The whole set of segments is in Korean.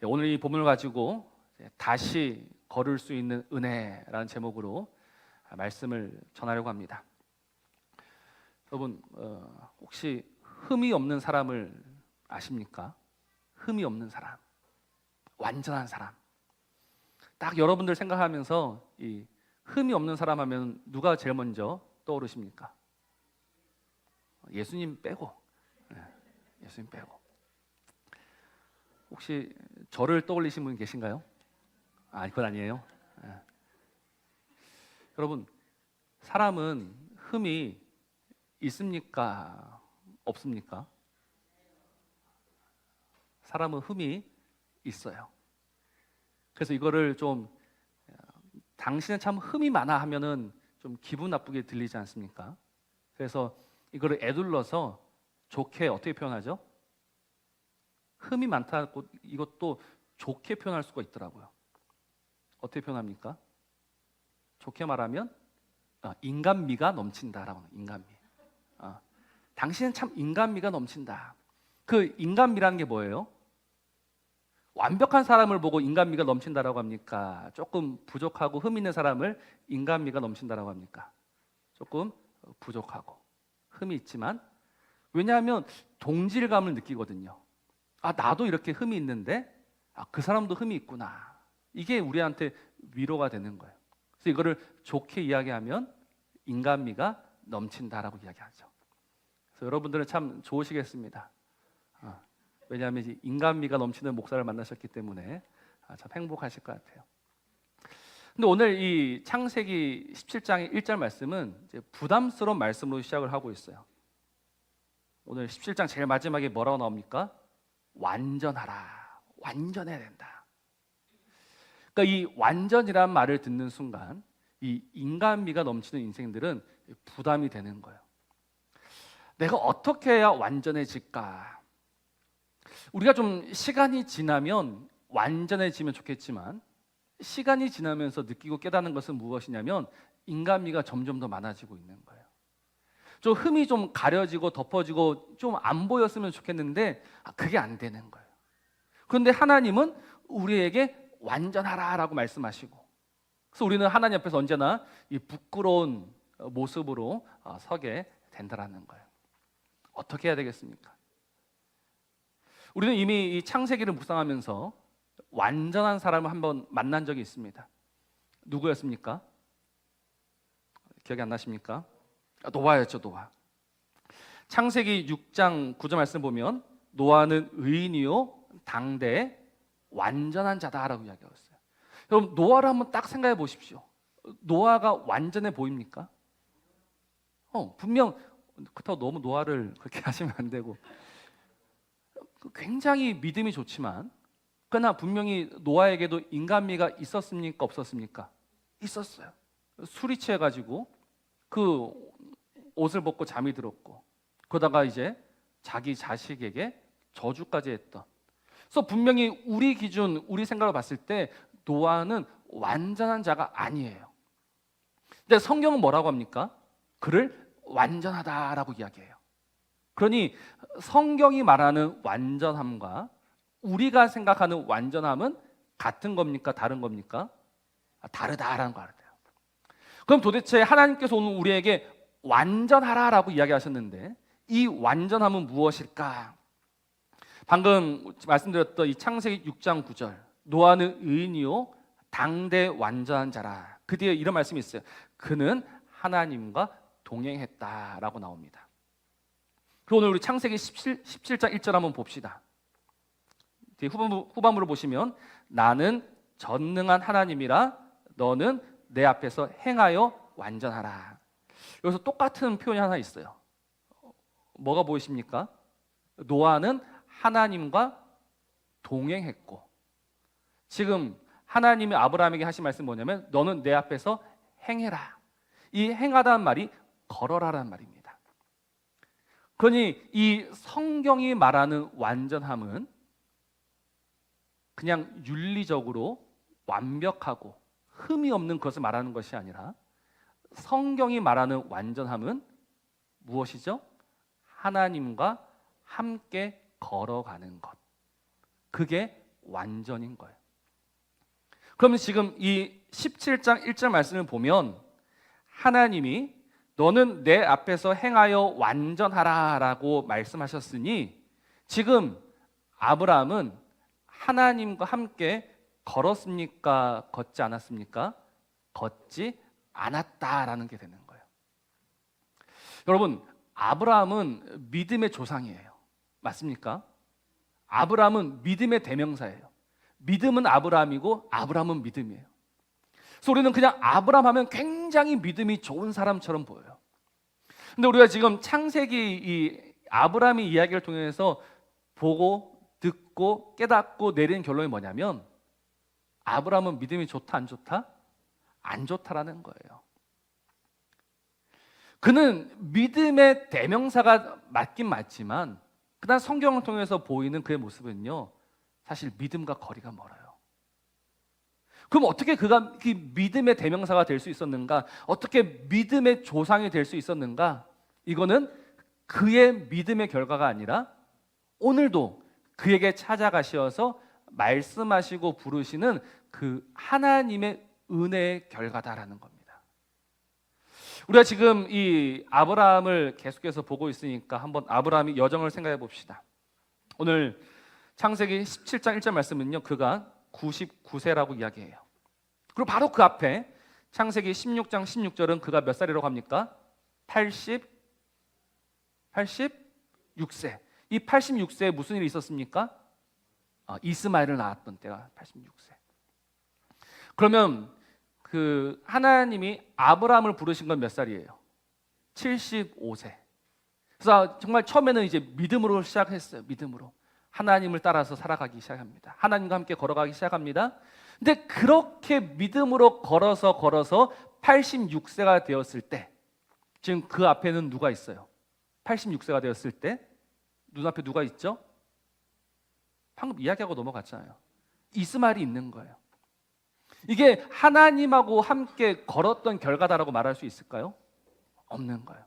오늘 이 본문을 가지고 다시 걸을 수 있는 은혜라는 제목으로 말씀을 전하려고 합니다. 여러분, 혹시 흠이 없는 사람을 아십니까? 흠이 없는 사람, 완전한 사람. 딱 여러분들 생각하면서 이 흠이 없는 사람 하면 누가 제일 먼저 떠오르십니까? 예수님 빼고. 예수님 빼고. 혹시 저를 떠올리신 분 계신가요? 그건 아니에요. 여러분, 사람은 흠이 있습니까? 없습니까? 사람은 흠이 있어요. 그래서 이거를 좀 당신은 참 흠이 많아 하면은 좀 기분 나쁘게 들리지 않습니까? 그래서 이거를 에둘러서 좋게 어떻게 표현하죠? 흠이 많다고 이것도 좋게 표현할 수가 있더라고요. 어떻게 표현합니까? 좋게 말하면 인간미가 넘친다라고 합니다. 인간미. 당신은 참 인간미가 넘친다. 그 인간미라는 게 뭐예요? 완벽한 사람을 보고 인간미가 넘친다라고 합니까? 조금 부족하고 흠 있는 사람을 인간미가 넘친다라고 합니까? 조금 부족하고 흠이 있지만, 왜냐하면 동질감을 느끼거든요. 나도 이렇게 흠이 있는데 그 사람도 흠이 있구나. 이게 우리한테 위로가 되는 거예요. 그래서 이거를 좋게 이야기하면 인간미가 넘친다라고 이야기하죠. 그래서 여러분들은 참 좋으시겠습니다. 왜냐하면 이제 인간미가 넘치는 목사를 만나셨기 때문에 참 행복하실 것 같아요. 근데 오늘 이 창세기 17장의 1절 말씀은 이제 부담스러운 말씀으로 시작을 하고 있어요. 오늘 17장 제일 마지막에 뭐라고 나옵니까? 완전하라. 완전해야 된다. 그러니까 이 완전이란 말을 듣는 순간 이 인간미가 넘치는 인생들은 부담이 되는 거예요. 내가 어떻게 해야 완전해질까? 우리가 좀 시간이 지나면 완전해지면 좋겠지만, 시간이 지나면서 느끼고 깨닫는 것은 무엇이냐면 인간미가 점점 더 많아지고 있는 거예요. 좀 흠이 좀 가려지고 덮어지고 좀 안 보였으면 좋겠는데 그게 안 되는 거예요. 그런데 하나님은 우리에게 완전하라라고 말씀하시고, 그래서 우리는 하나님 앞에서 언제나 이 부끄러운 모습으로 서게 된다라는 거예요. 어떻게 해야 되겠습니까? 우리는 이미 이 창세기를 묵상하면서 완전한 사람을 한번 만난 적이 있습니다. 누구였습니까? 기억이 안 나십니까? 노아였죠, 노아. 창세기 6장 9절 말씀 보면 노아는 의인이요 당대 완전한 자다라고 이야기하고 있어요. 여러분, 노아를 한번 딱 생각해 보십시오. 노아가 완전해 보입니까? 분명 그렇다고 너무 노아를 그렇게 하시면 안 되고, 굉장히 믿음이 좋지만, 그러나 분명히 노아에게도 인간미가 있었습니까? 없었습니까? 있었어요. 술이 취해가지고 그 옷을 벗고 잠이 들었고, 그러다가 이제 자기 자식에게 저주까지 했던. 그래서 분명히 우리 기준, 우리 생각을 봤을 때 노아는 완전한 자가 아니에요. 근데 성경은 뭐라고 합니까? 그를 완전하다라고 이야기해요. 그러니 성경이 말하는 완전함과 우리가 생각하는 완전함은 같은 겁니까? 다른 겁니까? 다르다라는 거 알아요. 그럼 도대체 하나님께서 오늘 우리에게 완전하라라고 이야기하셨는데 이 완전함은 무엇일까? 방금 말씀드렸던 이 창세기 6장 9절, 노아는 의인이요 당대 완전한 자라. 그 뒤에 이런 말씀이 있어요. 그는 하나님과 동행했다라고 나옵니다. 그리고 오늘 우리 창세기 17장 1절 한번 봅시다. 후반부를 보시면 나는 전능한 하나님이라 너는 내 앞에서 행하여 완전하라. 여기서 똑같은 표현이 하나 있어요. 뭐가 보이십니까? 노아는 하나님과 동행했고, 지금 하나님이 아브라함에게 하신 말씀은 뭐냐면 너는 내 앞에서 행해라. 이 행하다는 말이 걸어라라는 말입니다. 그러니 이 성경이 말하는 완전함은 그냥 윤리적으로 완벽하고 흠이 없는 것을 말하는 것이 아니라, 성경이 말하는 완전함은 무엇이죠? 하나님과 함께 걸어가는 것. 그게 완전인 거예요. 그러면 지금 이 17장 1절 말씀을 보면 하나님이 너는 내 앞에서 행하여 완전하라라고 말씀하셨으니 지금 아브라함은 하나님과 함께 걸었습니까? 걷지 않았습니까? 걷지 않았다라는 게 되는 거예요. 여러분, 아브라함은 믿음의 조상이에요. 맞습니까? 아브라함은 믿음의 대명사예요. 믿음은 아브라함이고 아브라함은 믿음이에요. 그래서 우리는 그냥 아브라함 하면 굉장히 믿음이 좋은 사람처럼 보여요. 근데 우리가 지금 창세기 이 아브라함의 이야기를 통해서 보고 듣고 깨닫고 내리는 결론이 뭐냐면 아브라함은 믿음이 좋다 안 좋다? 안 좋다라는 거예요. 그는 믿음의 대명사가 맞긴 맞지만 그다음 성경을 통해서 보이는 그의 모습은요 사실 믿음과 거리가 멀어요. 그럼 어떻게 그가 믿음의 대명사가 될 수 있었는가? 어떻게 믿음의 조상이 될 수 있었는가? 이거는 그의 믿음의 결과가 아니라 오늘도 그에게 찾아가셔서 말씀하시고 부르시는 그 하나님의 은혜의 결과다라는 겁니다. 우리가 지금 이 아브라함을 계속해서 보고 있으니까 한번 아브라함의 여정을 생각해 봅시다. 오늘 창세기 17장 1절 말씀은요 그가 99세라고 이야기해요. 그리고 바로 그 앞에 창세기 16장 16절은 그가 몇 살이라고 합니까? 86세. 이 86세에 무슨 일이 있었습니까? 이스마엘을 낳았던 때가 86세. 그러면 그 하나님이 아브라함을 부르신 건 몇 살이에요? 75세. 그래서 정말 처음에는 이제 믿음으로 시작했어요. 믿음으로. 하나님을 따라서 살아가기 시작합니다. 하나님과 함께 걸어가기 시작합니다. 근데 그렇게 믿음으로 걸어서 86세가 되었을 때 지금 그 앞에는 누가 있어요? 86세가 되었을 때 눈앞에 누가 있죠? 방금 이야기하고 넘어갔잖아요. 이스마엘이 있는 거예요. 이게 하나님하고 함께 걸었던 결과다라고 말할 수 있을까요? 없는 거예요.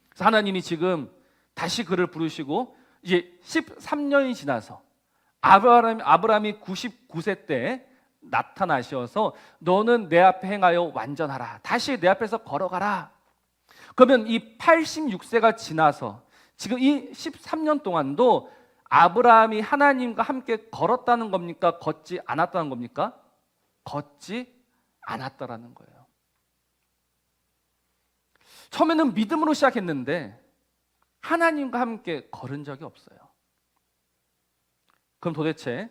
그래서 하나님이 지금 다시 그를 부르시고 이제 13년이 지나서 아브라함이 99세 때 나타나셔서 너는 내 앞에 행하여 완전하라. 다시 내 앞에서 걸어가라. 그러면 이 86세가 지나서 지금 이 13년 동안도 아브라함이 하나님과 함께 걸었다는 겁니까? 걷지 않았다는 겁니까? 걷지 않았다라는 거예요. 처음에는 믿음으로 시작했는데 하나님과 함께 걸은 적이 없어요. 그럼 도대체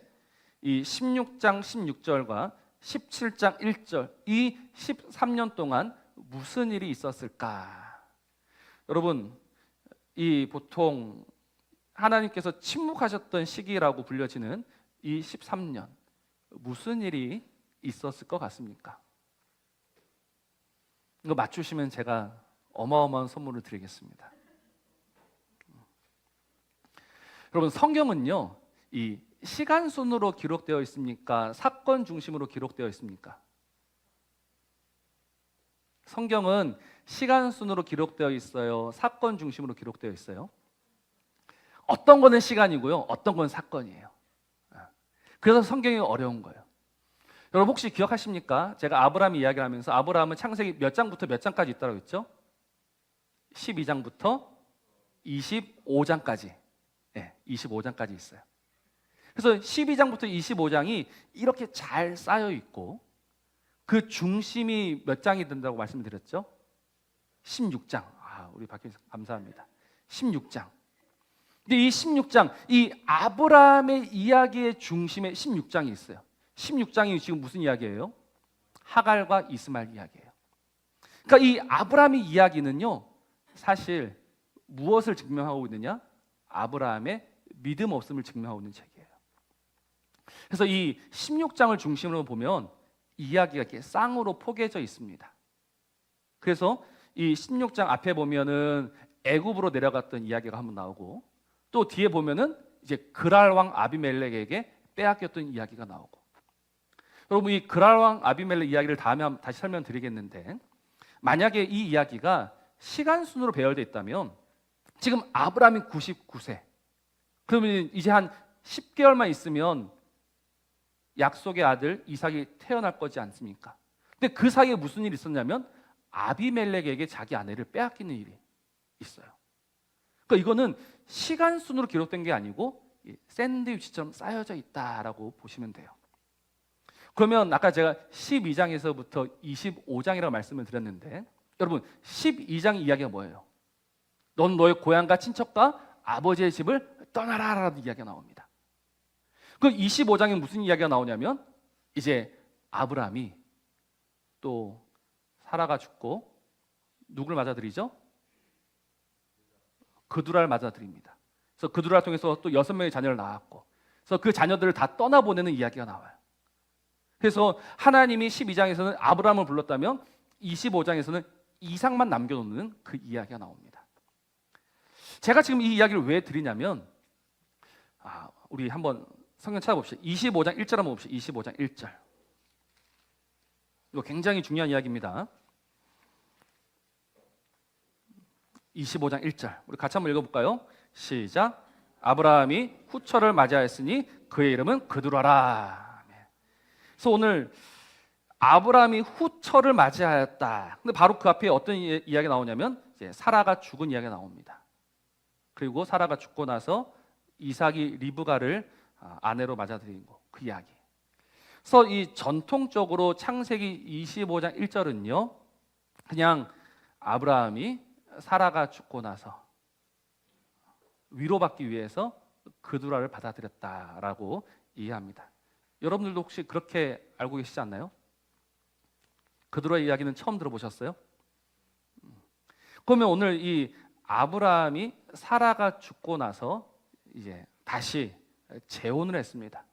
이 16장 16절과 17장 1절 이 13년 동안 무슨 일이 있었을까? 여러분, 이 보통 하나님께서 침묵하셨던 시기라고 불려지는 이 13년 무슨 일이 있었을 것 같습니까? 이거 맞추시면 제가 어마어마한 선물을 드리겠습니다. 여러분, 성경은요 이 시간 순으로 기록되어 있습니까? 사건 중심으로 기록되어 있습니까? 성경은 시간 순으로 기록되어 있어요? 사건 중심으로 기록되어 있어요? 어떤 거는 시간이고요, 어떤 건 사건이에요. 그래서 성경이 어려운 거예요. 여러분 혹시 기억하십니까? 제가 아브라함 이야기를 하면서 아브라함은 창세기 몇 장부터 몇 장까지 있다고 했죠? 12장부터 25장까지 25장까지 있어요. 그래서 12장부터 25장이 이렇게 잘 쌓여 있고 그 중심이 몇 장이 된다고 말씀드렸죠? 16장. 우리 박교수 감사합니다. 16장. 근데 이 16장, 이 아브라함의 이야기의 중심에 16장이 있어요. 16장이 지금 무슨 이야기예요? 하갈과 이스마엘 이야기예요. 그러니까 이 아브라함의 이야기는요, 사실 무엇을 증명하고 있느냐? 아브라함의 믿음 없음을 증명하고 있는 책이에요. 그래서 이 16장을 중심으로 보면 이야기가 이렇게 쌍으로 포개져 있습니다. 그래서 이 16장 앞에 보면은 애굽으로 내려갔던 이야기가 한번 나오고 또 뒤에 보면은 이제 그랄 왕 아비멜렉에게 빼앗겼던 이야기가 나오고. 여러분, 이 그랄 왕 아비멜렉 이야기를 다음에 다시 설명드리겠는데 만약에 이 이야기가 시간 순으로 배열되어 있다면 지금 아브라함이 99세, 그러면 이제 한 10개월만 있으면 약속의 아들 이삭이 태어날 거지 않습니까? 근데 그 사이에 무슨 일이 있었냐면 아비멜렉에게 자기 아내를 빼앗기는 일이 있어요. 그러니까 이거는 시간 순으로 기록된 게 아니고 샌드위치처럼 쌓여져 있다라고 보시면 돼요. 그러면 아까 제가 12장에서부터 25장이라고 말씀을 드렸는데, 여러분 12장 이야기가 뭐예요? 넌 너의 고향과 친척과 아버지의 집을 떠나라라는 이야기가 나옵니다. 그럼 25장에 무슨 이야기가 나오냐면 이제 아브라함이 또 사라가 죽고 누구를 맞아들이죠? 그두라를 맞아들입니다. 그래서 그두라를 통해서 또 6명의 자녀를 낳았고, 그래서 그 자녀들을 다 떠나보내는 이야기가 나와요. 그래서 하나님이 12장에서는 아브라함을 불렀다면 25장에서는 이삭만 남겨놓는 그 이야기가 나옵니다. 제가 지금 이 이야기를 왜 드리냐면, 우리 한번 성경 찾아봅시다. 25장 1절 한번 봅시다. 25장 1절. 이거 굉장히 중요한 이야기입니다. 25장 1절. 우리 같이 한번 읽어볼까요? 시작. 아브라함이 후처를 맞이하였으니 그의 이름은 그두라라. 그래서 오늘 아브라함이 후처를 맞이하였다. 근데 바로 그 앞에 어떤 이야기가 나오냐면 이제 사라가 죽은 이야기가 나옵니다. 그리고 사라가 죽고 나서 이삭이 리브가를 아내로 맞아들인 거, 그 이야기. 그래서 이 전통적으로 창세기 25장 1절은요, 그냥 아브라함이 사라가 죽고 나서 위로받기 위해서 그두라를 받아들였다라고 이해합니다. 여러분들도 혹시 그렇게 알고 계시지 않나요? 그두라의 이야기는 처음 들어보셨어요? 그러면 오늘 이 아브라함이 사라가 죽고 나서 이제 다시 재혼을 했습니다.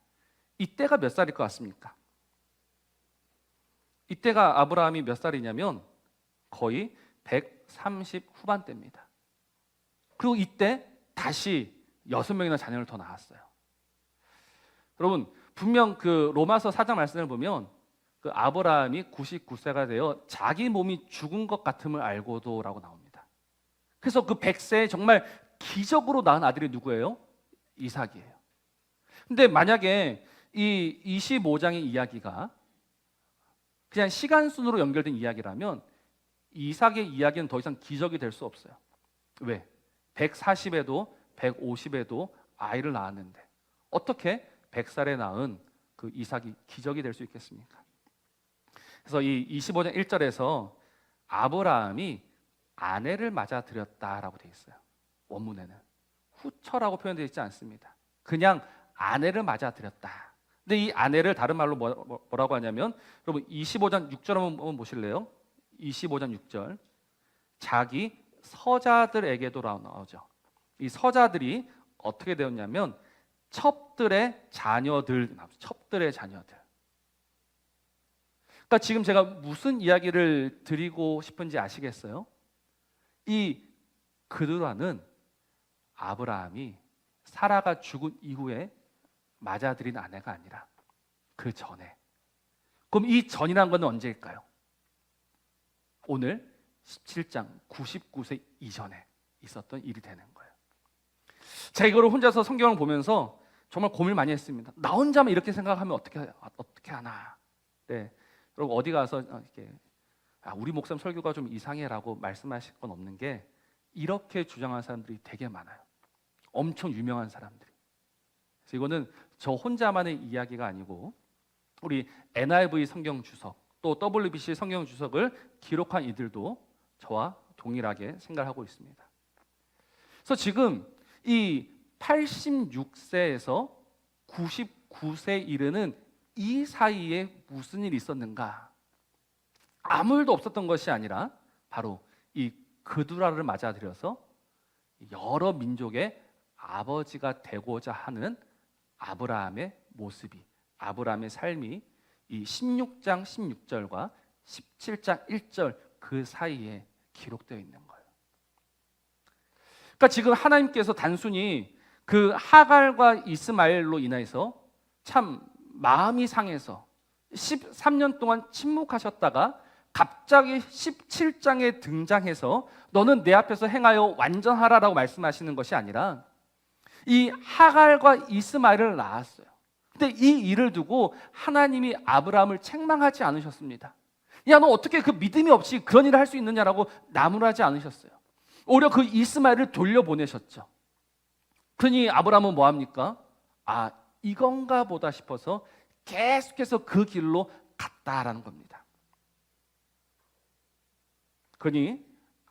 이때가 몇 살일 것 같습니까? 이때가 아브라함이 몇 살이냐면 거의 130 후반대입니다. 그리고 이때 다시 6명이나 자녀를 더 낳았어요. 여러분, 분명 그 로마서 4장 말씀을 보면 그 아브라함이 99세가 되어 자기 몸이 죽은 것 같음을 알고도 라고 나옵니다. 그래서 그 100세에 정말 기적으로 낳은 아들이 누구예요? 이삭이에요. 근데 만약에 이 25장의 이야기가 그냥 시간순으로 연결된 이야기라면 이삭의 이야기는 더 이상 기적이 될 수 없어요. 왜? 140에도 150에도 아이를 낳았는데 어떻게 100살에 낳은 그 이삭이 기적이 될 수 있겠습니까? 그래서 이 25장 1절에서 아브라함이 아내를 맞아들였다라고 되어 있어요. 원문에는 후처라고 표현되어 있지 않습니다. 그냥 아내를 맞아들였다. 근데 이 아내를 다른 말로 뭐라고 하냐면, 여러분 25장 6절 한번 보실래요? 25장 6절. 자기 서자들에게도 나오죠. 이 서자들이 어떻게 되었냐면 첩들의 자녀들. 그러니까 지금 제가 무슨 이야기를 드리고 싶은지 아시겠어요? 이 그두라는 아브라함이 사라가 죽은 이후에 맞아들인 아내가 아니라 그 전에. 그럼 이 전이란 건 언제일까요? 오늘 17장 99세 이전에 있었던 일이 되는 거예요. 제가 이거를 혼자서 성경을 보면서 정말 고민을 많이 했습니다. 나 혼자만 이렇게 생각하면 어떻게 하나. 네, 여러분 어디 가서 이렇게 우리 목사님 설교가 좀 이상해라고 말씀하실 건 없는 게, 이렇게 주장하는 사람들이 되게 많아요. 엄청 유명한 사람들이. 그래서 이거는 저 혼자만의 이야기가 아니고 우리 NIV 성경 주석 또 WBC 성경 주석을 기록한 이들도 저와 동일하게 생각하고 있습니다. 그래서 지금 이 86세에서 99세 이르는 이 사이에 무슨 일이 있었는가? 아무 일도 없었던 것이 아니라 바로 이 그두라를 맞아들여서 여러 민족의 아버지가 되고자 하는 아브라함의 모습이, 아브라함의 삶이 이 16장 16절과 17장 1절 그 사이에 기록되어 있는 거예요. 그러니까 지금 하나님께서 단순히 그 하갈과 이스마엘로 인해서 참 마음이 상해서 13년 동안 침묵하셨다가 갑자기 17장에 등장해서 너는 내 앞에서 행하여 완전하라라고 말씀하시는 것이 아니라 이 하갈과 이스마엘을 낳았어요. 근데 이 일을 두고 하나님이 아브라함을 책망하지 않으셨습니다. 야, 너 어떻게 그 믿음이 없이 그런 일을 할 수 있느냐라고 나무라지 않으셨어요. 오히려 그 이스마엘을 돌려보내셨죠. 그러니 아브라함은 뭐합니까? 아, 이건가 보다 싶어서 계속해서 그 길로 갔다라는 겁니다. 그러니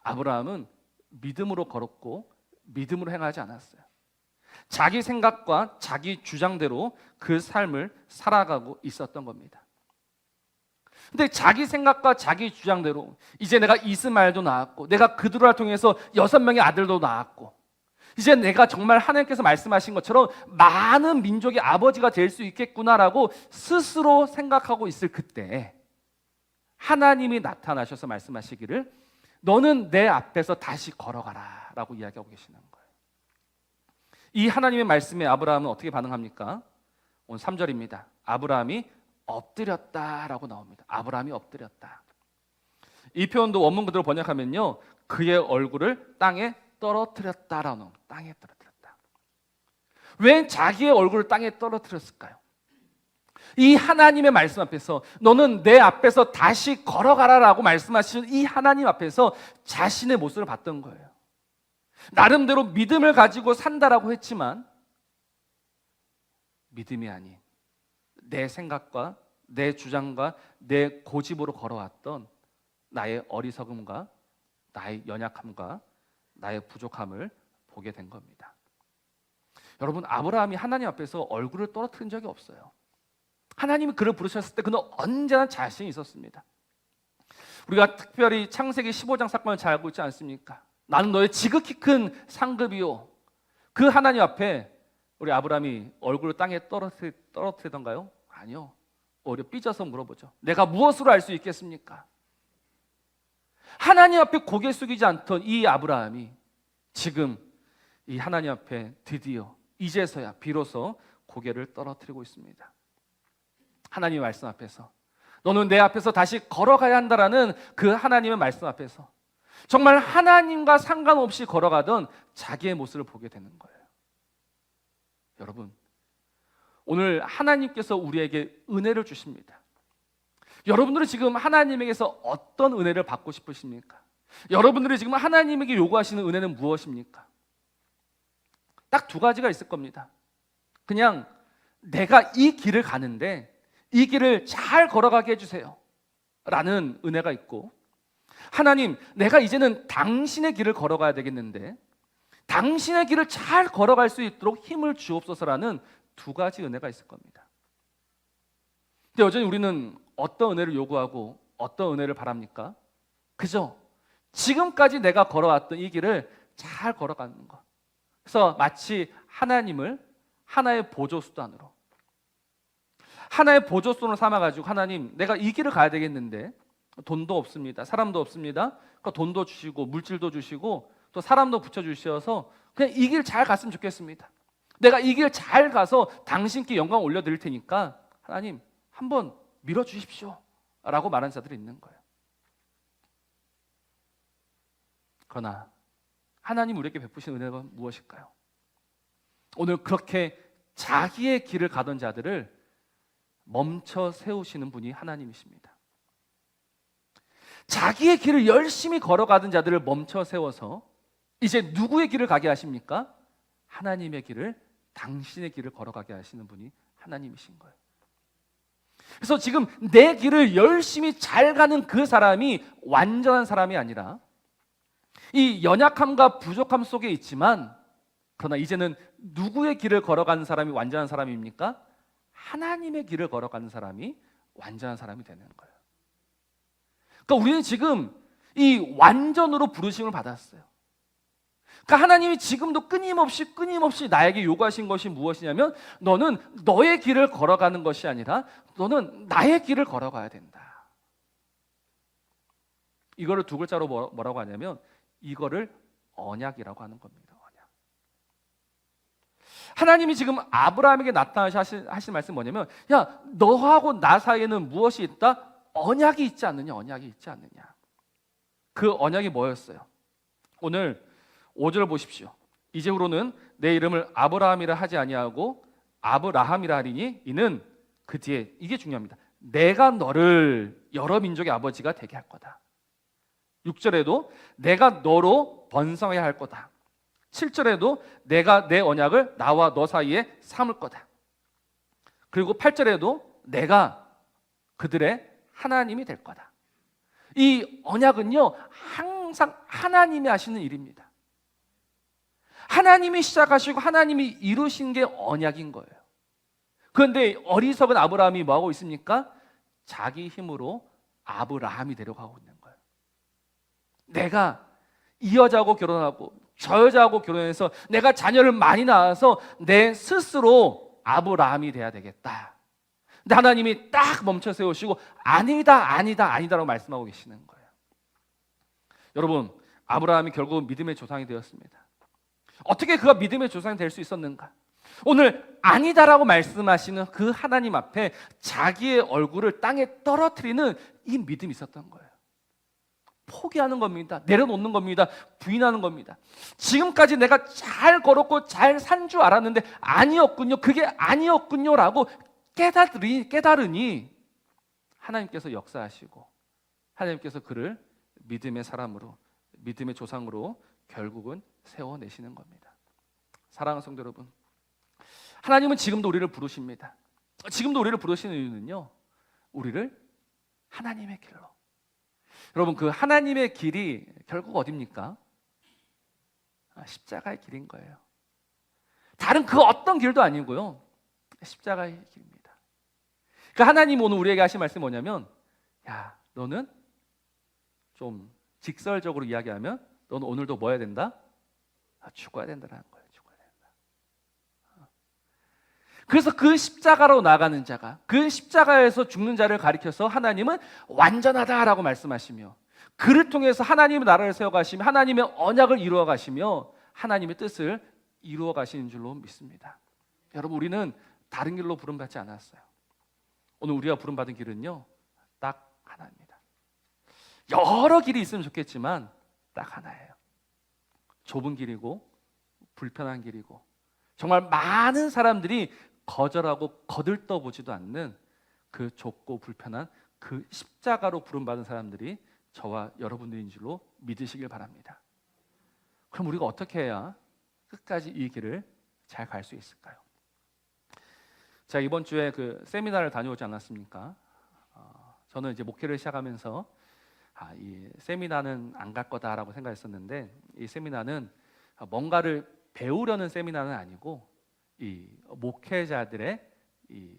아브라함은 믿음으로 걸었고 믿음으로 행하지 않았어요. 자기 생각과 자기 주장대로 그 삶을 살아가고 있었던 겁니다. 근데 자기 생각과 자기 주장대로 이제 내가 이스마엘도 낳았고 내가 그들을 통해서 6명의 아들도 낳았고 이제 내가 정말 하나님께서 말씀하신 것처럼 많은 민족의 아버지가 될 수 있겠구나라고 스스로 생각하고 있을 그때 하나님이 나타나셔서 말씀하시기를 너는 내 앞에서 다시 걸어가라 라고 이야기하고 계시는 거예요. 이 하나님의 말씀에 아브라함은 어떻게 반응합니까? 오늘 3절입니다. 아브라함이 엎드렸다라고 나옵니다. 아브라함이 엎드렸다. 이 표현도 원문 그대로 번역하면요, 그의 얼굴을 땅에 떨어뜨렸다라고 나옵니다. 땅에 떨어뜨렸다. 왜 자기의 얼굴을 땅에 떨어뜨렸을까요? 이 하나님의 말씀 앞에서 너는 내 앞에서 다시 걸어가라라고 말씀하시는 이 하나님 앞에서 자신의 모습을 봤던 거예요. 나름대로 믿음을 가지고 산다라고 했지만 믿음이 아닌 내 생각과 내 주장과 내 고집으로 걸어왔던 나의 어리석음과 나의 연약함과 나의 부족함을 보게 된 겁니다. 여러분, 아브라함이 하나님 앞에서 얼굴을 떨어뜨린 적이 없어요. 하나님이 그를 부르셨을 때 그는 언제나 자신이 있었습니다. 우리가 특별히 창세기 15장 사건을 잘 알고 있지 않습니까? 나는 너의 지극히 큰 상급이요. 그 하나님 앞에 우리 아브라함이 얼굴을 땅에 떨어뜨리던가요? 아니요. 오히려 삐져서 물어보죠. 내가 무엇으로 알 수 있겠습니까? 하나님 앞에 고개 숙이지 않던 이 아브라함이 지금 이 하나님 앞에 드디어 이제서야 비로소 고개를 떨어뜨리고 있습니다. 하나님의 말씀 앞에서 너는 내 앞에서 다시 걸어가야 한다라는 그 하나님의 말씀 앞에서 정말 하나님과 상관없이 걸어가던 자기의 모습을 보게 되는 거예요. 여러분, 오늘 하나님께서 우리에게 은혜를 주십니다. 여러분들은 지금 하나님에게서 어떤 은혜를 받고 싶으십니까? 여러분들이 지금 하나님에게 요구하시는 은혜는 무엇입니까? 딱 두 가지가 있을 겁니다. 그냥 내가 이 길을 가는데 이 길을 잘 걸어가게 해주세요 라는 은혜가 있고, 하나님, 내가 이제는 당신의 길을 걸어가야 되겠는데 당신의 길을 잘 걸어갈 수 있도록 힘을 주옵소서라는 두 가지 은혜가 있을 겁니다. 근데 여전히 우리는 어떤 은혜를 요구하고 어떤 은혜를 바랍니까? 그죠? 지금까지 내가 걸어왔던 이 길을 잘 걸어가는 것. 그래서 마치 하나님을 하나의 보조수단으로, 하나의 보조수단으로 삼아가지고 하나님, 내가 이 길을 가야 되겠는데 돈도 없습니다. 사람도 없습니다. 그러니까 돈도 주시고 물질도 주시고 또 사람도 붙여주셔서 그냥 이 길 잘 갔으면 좋겠습니다. 내가 이 길 잘 가서 당신께 영광 올려드릴 테니까 하나님 한번 밀어주십시오 라고 말하는 자들이 있는 거예요. 그러나 하나님 우리에게 베푸신 은혜가 무엇일까요? 오늘 그렇게 자기의 길을 가던 자들을 멈춰 세우시는 분이 하나님이십니다. 자기의 길을 열심히 걸어가던 자들을 멈춰 세워서 이제 누구의 길을 가게 하십니까? 하나님의 길을, 당신의 길을 걸어가게 하시는 분이 하나님이신 거예요. 그래서 지금 내 길을 열심히 잘 가는 그 사람이 완전한 사람이 아니라 이 연약함과 부족함 속에 있지만, 그러나 이제는 누구의 길을 걸어가는 사람이 완전한 사람입니까? 하나님의 길을 걸어가는 사람이 완전한 사람이 되는 거예요. 그러니까 우리는 지금 이 완전으로 부르심을 받았어요. 그러니까 하나님이 지금도 끊임없이 나에게 요구하신 것이 무엇이냐면, 너는 너의 길을 걸어가는 것이 아니라 너는 나의 길을 걸어가야 된다. 이거를 두 글자로 뭐라고 하냐면 이거를 언약이라고 하는 겁니다. 언약. 하나님이 지금 아브라함에게 나타나신 말씀이 뭐냐면, 야, 너하고 나 사이에는 무엇이 있다? 언약이 있지 않느냐? 언약이 있지 않느냐? 그 언약이 뭐였어요? 오늘 5절 보십시오. 이제후로는 내 이름을 아브라함이라 하지 아니하고 아브라함이라 하리니 이는 그 뒤에 이게 중요합니다. 내가 너를 여러 민족의 아버지가 되게 할 거다. 6절에도 내가 너로 번성해야 할 거다. 7절에도 내가 내 언약을 나와 너 사이에 삼을 거다. 그리고 8절에도 내가 그들의 하나님이 될 거다. 이 언약은요, 항상 하나님이 하시는 일입니다. 하나님이 시작하시고 하나님이 이루신 게 언약인 거예요. 그런데 어리석은 아브라함이 뭐하고 있습니까? 자기 힘으로 아브라함이 되려고 하고 있는 거예요. 내가 이 여자하고 결혼하고 저 여자하고 결혼해서 내가 자녀를 많이 낳아서 내 스스로 아브라함이 돼야 되겠다. 근데 하나님이 딱 멈춰 세우시고 아니다, 아니다, 아니다라고 말씀하고 계시는 거예요. 여러분, 아브라함이 결국은 믿음의 조상이 되었습니다. 어떻게 그가 믿음의 조상이 될 수 있었는가? 오늘 아니다라고 말씀하시는 그 하나님 앞에 자기의 얼굴을 땅에 떨어뜨리는 이 믿음이 있었던 거예요. 포기하는 겁니다. 내려놓는 겁니다. 부인하는 겁니다. 지금까지 내가 잘 걸었고 잘 산 줄 알았는데 아니었군요. 그게 아니었군요라고 깨달으니 하나님께서 역사하시고 하나님께서 그를 믿음의 사람으로, 믿음의 조상으로 결국은 세워내시는 겁니다. 사랑하는 성도 여러분, 하나님은 지금도 우리를 부르십니다. 지금도 우리를 부르시는 이유는요, 우리를 하나님의 길로. 여러분, 그 하나님의 길이 결국 어디입니까? 십자가의 길인 거예요. 다른 그 어떤 길도 아니고요, 십자가의 길입니다. 그러니까 하나님 오늘 우리에게 하신 말씀이 뭐냐면, 야, 너는 좀 직설적으로 이야기하면 너는 오늘도 뭐 해야 된다? 죽어야 된다는 거예요. 죽어야 된다. 그래서 그 십자가로 나가는 자가, 그 십자가에서 죽는 자를 가리켜서 하나님은 완전하다라고 말씀하시며, 그를 통해서 하나님의 나라를 세워가시며 하나님의 언약을 이루어 가시며 하나님의 뜻을 이루어 가시는 줄로 믿습니다. 여러분, 우리는 다른 길로 부름받지 않았어요. 오늘 우리가 부름받은 길은요, 딱 하나입니다. 여러 길이 있으면 좋겠지만 딱 하나예요. 좁은 길이고 불편한 길이고 정말 많은 사람들이 거절하고 거들떠보지도 않는 그 좁고 불편한 그 십자가로 부름받은 사람들이 저와 여러분들인 줄로 믿으시길 바랍니다. 그럼 우리가 어떻게 해야 끝까지 이 길을 잘 갈 수 있을까요? 제가 이번 주에 그 세미나를 다녀오지 않았습니까? 저는 이제 목회를 시작하면서 이 세미나는 안 갈 거다라고 생각했었는데, 이 세미나는 뭔가를 배우려는 세미나는 아니고 이 목회자들의 이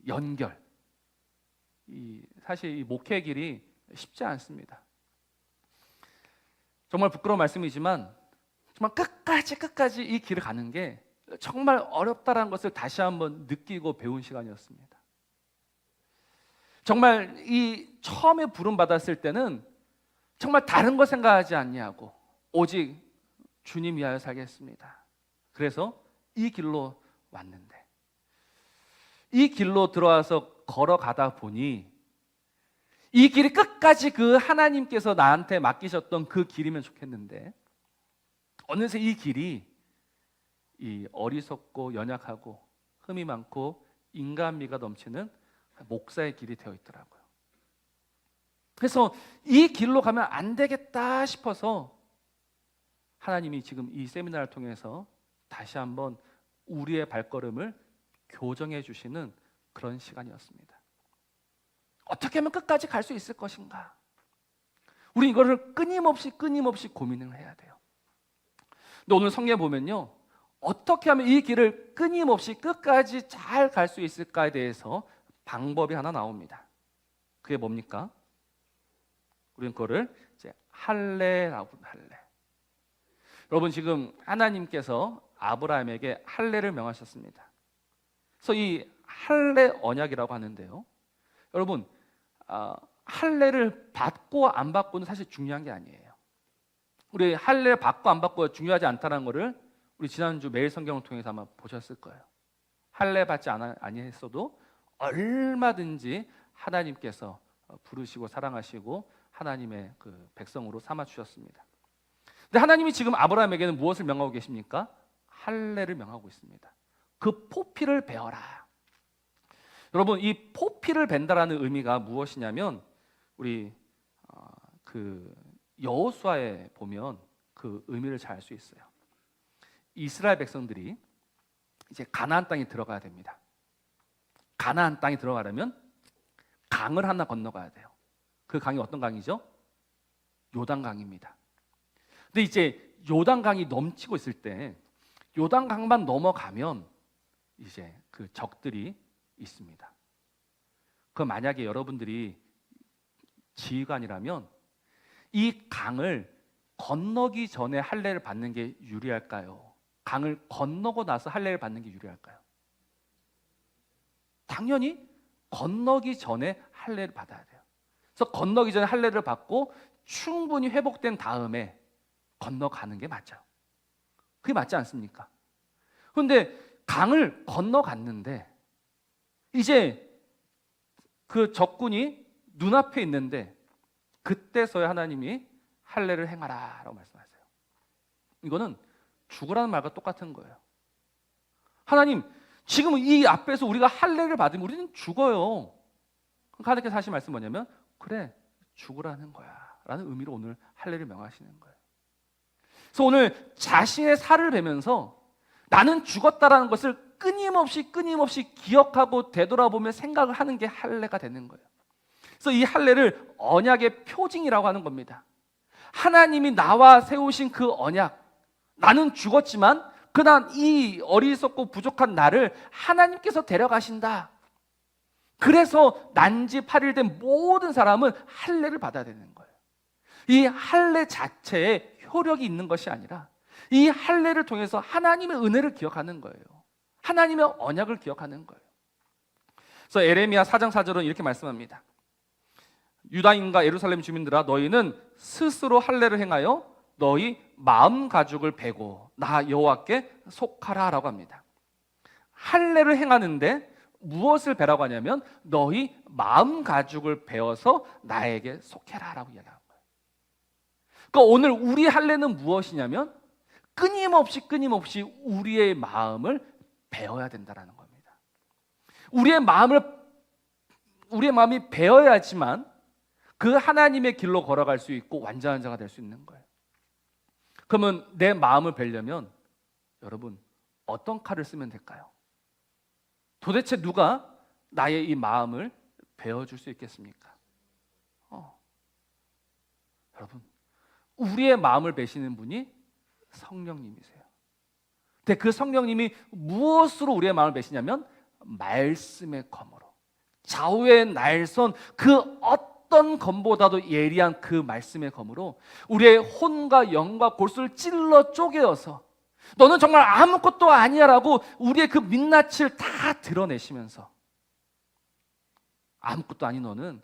연결, 사실 이 목회 길이 쉽지 않습니다. 정말 부끄러운 말씀이지만 정말 끝까지 이 길을 가는 게 정말 어렵다라는 것을 다시 한번 느끼고 배운 시간이었습니다. 정말 이 처음에 부름 받았을 때는 정말 다른 거 생각하지 않냐고, 오직 주님 위하여 살겠습니다. 그래서 이 길로 왔는데, 이 길로 들어와서 걸어가다 보니 이 길이 끝까지 그 하나님께서 나한테 맡기셨던 그 길이면 좋겠는데, 어느새 이 길이 이 어리석고 연약하고 흠이 많고 인간미가 넘치는 목사의 길이 되어 있더라고요. 그래서 이 길로 가면 안 되겠다 싶어서 하나님이 지금 이 세미나를 통해서 다시 한번 우리의 발걸음을 교정해 주시는 그런 시간이었습니다. 어떻게 하면 끝까지 갈 수 있을 것인가? 우리 이거를 끊임없이 고민을 해야 돼요. 근데 오늘 성경에 보면요, 어떻게 하면 이 길을 끊임없이 끝까지 잘 갈 수 있을까에 대해서 방법이 하나 나옵니다. 그게 뭡니까? 우리는 그거를 이제 할례라고 할례. 여러분, 지금 하나님께서 아브라함에게 할례를 명하셨습니다. 그래서 이 할례 언약이라고 하는데요, 여러분, 할례를 받고 안 받고는 사실 중요한 게 아니에요. 우리 할례 받고 안 받고가 중요하지 않다는 것을 우리 지난주 매일 성경을 통해서 아마 보셨을 거예요. 할례 받지 아니했어도 얼마든지 하나님께서 부르시고 사랑하시고 하나님의 그 백성으로 삼아 주셨습니다. 근데 하나님이 지금 아브라함에게는 무엇을 명하고 계십니까? 할례를 명하고 있습니다. 그 포피를 베어라. 여러분, 이 포피를 벤다라는 의미가 무엇이냐면 우리 그 여호수아에 보면 그 의미를 잘 알 수 있어요. 이스라엘 백성들이 이제 가나안 땅에 들어가야 됩니다. 가나안 땅에 들어가려면 강을 하나 건너가야 돼요. 그 강이 어떤 강이죠? 요단강입니다. 근데 이제 요단강이 넘치고 있을 때 요단강만 넘어가면 이제 그 적들이 있습니다. 그 만약에 여러분들이 지휘관이라면 이 강을 건너기 전에 할례를 받는 게 유리할까요? 강을 건너고 나서 할례를 받는 게 유리할까요? 당연히 건너기 전에 할례를 받아야 돼요. 그래서 건너기 전에 할례를 받고 충분히 회복된 다음에 건너가는 게 맞죠. 그게 맞지 않습니까? 그런데 강을 건너갔는데 이제 그 적군이 눈앞에 있는데 그때서야 하나님이 할례를 행하라 라고 말씀하세요. 이거는 죽으라는 말과 똑같은 거예요. 하나님, 지금 이 앞에서 우리가 할례를 받으면 우리는 죽어요. 하나님께서 하신 말씀 뭐냐면 그래, 죽으라는 거야 라는 의미로 오늘 할례를 명하시는 거예요. 그래서 오늘 자신의 살을 베면서 나는 죽었다라는 것을 끊임없이 기억하고 되돌아보며 생각을 하는 게 할례가 되는 거예요. 그래서 이 할례를 언약의 표징이라고 하는 겁니다. 하나님이 나와 세우신 그 언약, 나는 죽었지만 그날 이 어리석고 부족한 나를 하나님께서 데려가신다. 그래서 난지 8일 된 모든 사람은 할례를 받아야 되는 거예요. 이 할례 자체에 효력이 있는 것이 아니라 이 할례를 통해서 하나님의 은혜를 기억하는 거예요. 하나님의 언약을 기억하는 거예요. 그래서 에레미야 4장 4절은 이렇게 말씀합니다. 유다인과 예루살렘 주민들아, 너희는 스스로 할례를 행하여 너희 마음 가죽을 베고 나 여호와께 속하라 라고 합니다. 할례를 행하는데 무엇을 베라고 하냐면 너희 마음 가죽을 베어서 나에게 속해라 라고 이야기하는 거예요. 그러니까 오늘 우리 할례는 무엇이냐면 끊임없이 우리의 마음을 베어야 된다는 겁니다. 우리의 마음이 베어야지만 그 하나님의 길로 걸어갈 수 있고 완전한 자가 될 수 있는 거예요. 그러면 내 마음을 베려면 여러분 어떤 칼을 쓰면 될까요? 도대체 누가 나의 이 마음을 베어줄 수 있겠습니까? 여러분, 우리의 마음을 베시는 분이 성령님이세요. 근데 그 성령님이 무엇으로 우리의 마음을 베시냐면 말씀의 검으로, 좌우의 날선 그 어떤 검보다도 예리한 그 말씀의 검으로 우리의 혼과 영과 골수를 찔러 쪼개어서 너는 정말 아무것도 아니야 라고 우리의 그 민낯을 다 드러내시면서 아무것도 아닌 너는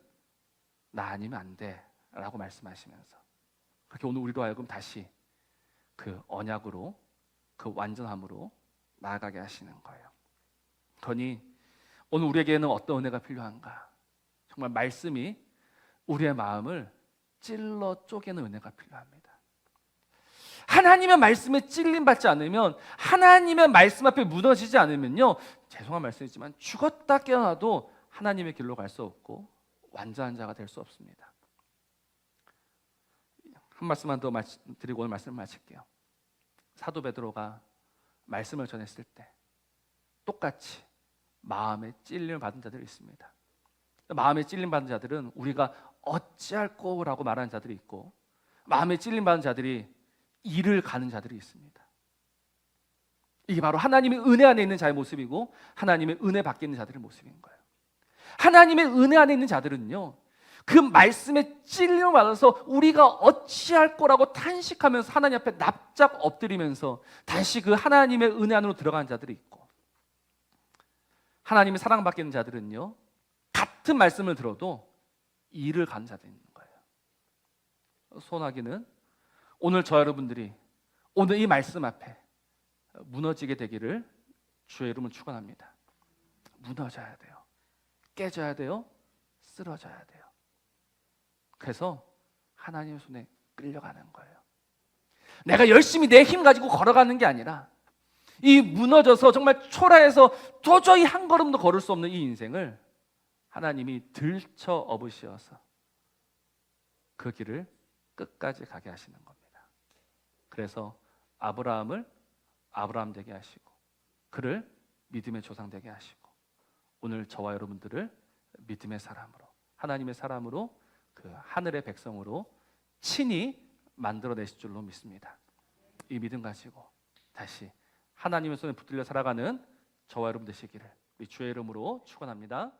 나 아니면 안 돼 라고 말씀하시면서 그렇게 오늘 우리로 하여금 다시 그 언약으로, 그 완전함으로 나아가게 하시는 거예요. 그러니 오늘 우리에게는 어떤 은혜가 필요한가? 정말 말씀이 우리의 마음을 찔러 쪼개는 은혜가 필요합니다. 하나님의 말씀에 찔림받지 않으면, 하나님의 말씀 앞에 무너지지 않으면요, 죄송한 말씀이지만 죽었다 깨어나도 하나님의 길로 갈 수 없고 완전한 자가 될 수 없습니다. 한 말씀만 더 드리고 오늘 말씀을 마칠게요. 사도 베드로가 말씀을 전했을 때 똑같이 마음에 찔림을 받은 자들이 있습니다. 마음에 찔림 받은 자들은 우리가 어찌할 거라고 말하는 자들이 있고, 마음에 찔림 받은 자들이 일을 가는 자들이 있습니다. 이게 바로 하나님의 은혜 안에 있는 자의 모습이고 하나님의 은혜 밖에 있는 자들의 모습인 거예요. 하나님의 은혜 안에 있는 자들은요, 그 말씀에 찔림을 받아서 우리가 어찌할 거라고 탄식하면서 하나님 앞에 납작 엎드리면서 다시 그 하나님의 은혜 안으로 들어가는 자들이 있고, 하나님의 사랑받게 있는 자들은요, 같은 말씀을 들어도 일을 가는 자들이 있는 거예요. 소원하기는 오늘 저 여러분들이 오늘 이 말씀 앞에 무너지게 되기를 주의 이름으로 축원합니다. 무너져야 돼요. 깨져야 돼요. 쓰러져야 돼요. 그래서 하나님의 손에 끌려가는 거예요. 내가 열심히 내 힘 가지고 걸어가는 게 아니라 이 무너져서 정말 초라해서 도저히 한 걸음도 걸을 수 없는 이 인생을 하나님이 들쳐 업으시어서 그 길을 끝까지 가게 하시는 겁니다. 그래서 아브라함을 아브라함 되게 하시고 그를 믿음의 조상 되게 하시고 오늘 저와 여러분들을 믿음의 사람으로, 하나님의 사람으로, 그 하늘의 백성으로 친히 만들어내실 줄로 믿습니다. 이 믿음 가지고 다시 하나님의 손에 붙들려 살아가는 저와 여러분 되시기를 우리 주의 이름으로 축원합니다.